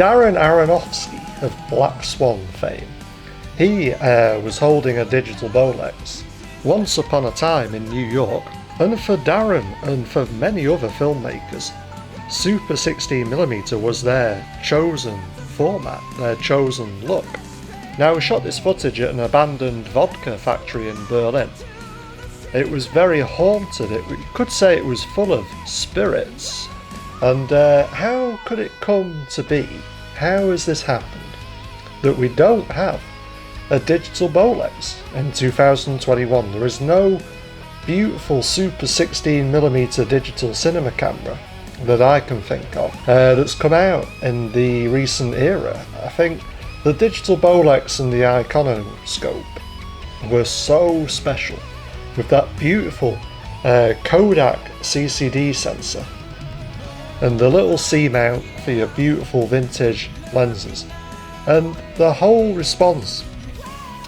Darren Aronofsky of Black Swan fame, he was holding a digital Bolex once upon a time in New York, and for Darren and for many other filmmakers, Super 16mm was their chosen format, their chosen look. Now, we shot this footage at an abandoned vodka factory in Berlin. It was very haunted, you could say it was full of spirits. And how could it come to be, how has this happened, that we don't have a digital Bolex in 2021? There is no beautiful Super 16mm digital cinema camera that I can think of that's come out in the recent era. I think the digital Bolex and the Iconoscope were so special, with that beautiful Kodak CCD sensor and the little C-mount for your beautiful vintage lenses, and the whole response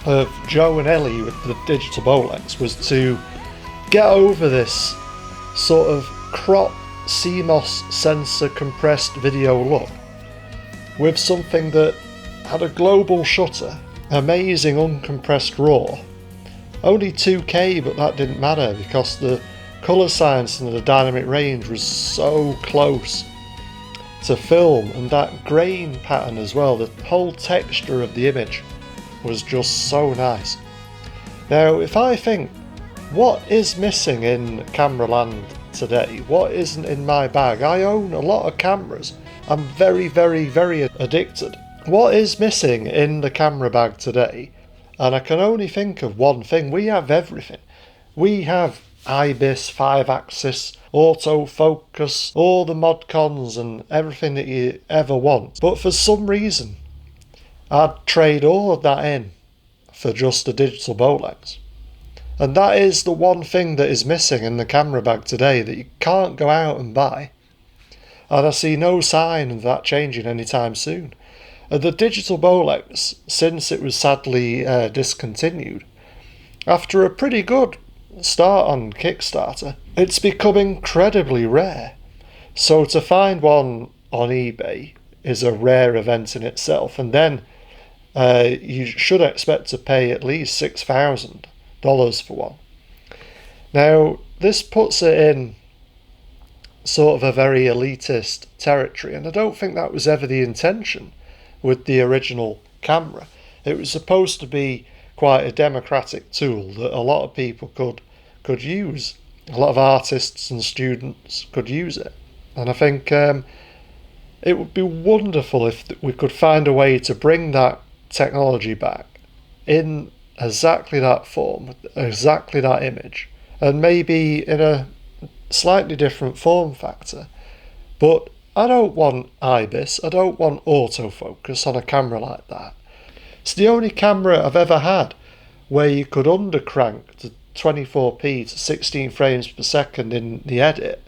of Joe and Ellie with the digital Bolex was to get over this sort of crop CMOS sensor compressed video look with something that had a global shutter, amazing uncompressed RAW, only 2K, but that didn't matter because the colour science and the dynamic range was so close to film, and that grain pattern as well, the whole texture of the image was just so nice. Now, if I think, what is missing in camera land today? What isn't in my bag? I own a lot of cameras. I'm very, very, very addicted. What is missing in the camera bag today? And I can only think of one thing. We have everything. We have IBIS, 5-axis, autofocus, all the mod cons and everything that you ever want. But for some reason, I'd trade all of that in for just a digital Bolex. And that is the one thing that is missing in the camera bag today that you can't go out and buy. And I see no sign of that changing anytime soon. The digital Bolex, since it was sadly discontinued, after a pretty good start on Kickstarter, it's become incredibly rare. So to find one on eBay is a rare event in itself, and then you should expect to pay at least $6,000 for one. Now, this puts it in sort of a very elitist territory, and I don't think that was ever the intention with the original camera. It was supposed to be quite a democratic tool that a lot of people could use. A lot of artists and students could use it. And I think it would be wonderful if we could find a way to bring that technology back in exactly that form, exactly that image, and maybe in a slightly different form factor. But I don't want IBIS, I don't want autofocus on a camera like that. It's the only camera I've ever had where you could undercrank to 24p to 16 frames per second in the edit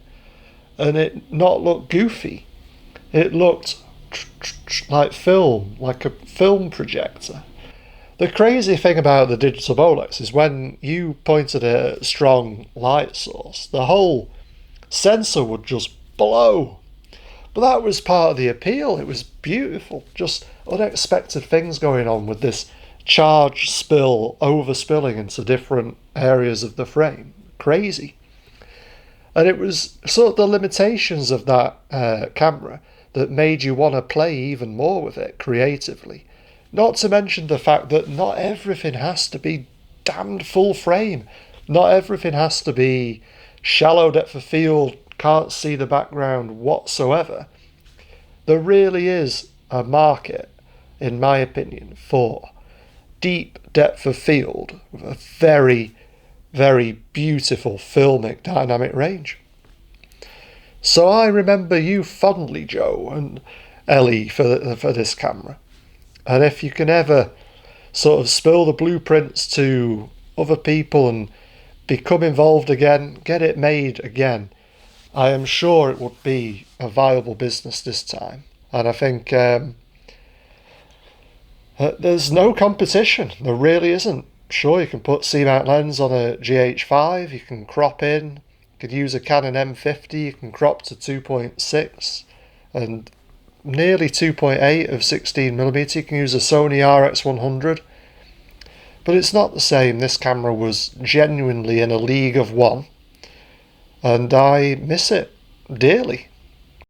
and it not look goofy. It looked like film, like a film projector. The crazy thing about the digital Bolex is when you pointed at a strong light source, the whole sensor would just blow. But that was part of the appeal. It was beautiful, just unexpected things going on with this charge spill, overspilling into different areas of the frame. Crazy. And it was sort of the limitations of that camera that made you want to play even more with it creatively. Not to mention the fact that not everything has to be damned full frame. Not everything has to be shallow depth of field, can't see the background whatsoever. There really is a market, in my opinion, for deep depth of field with a very, very beautiful filmic dynamic range. So I remember you fondly, Joe and Ellie, for this camera. And if you can ever sort of spill the blueprints to other people and become involved again, get it made again, I am sure it would be a viable business this time. And I think there's no competition. There really isn't. Sure, you can put C-mount lens on a GH5, you can crop in, you could use a Canon M50, you can crop to 2.6 and nearly 2.8 of 16mm. You can use a Sony RX100. But it's not the same. This camera was genuinely in a league of one. And I miss it dearly.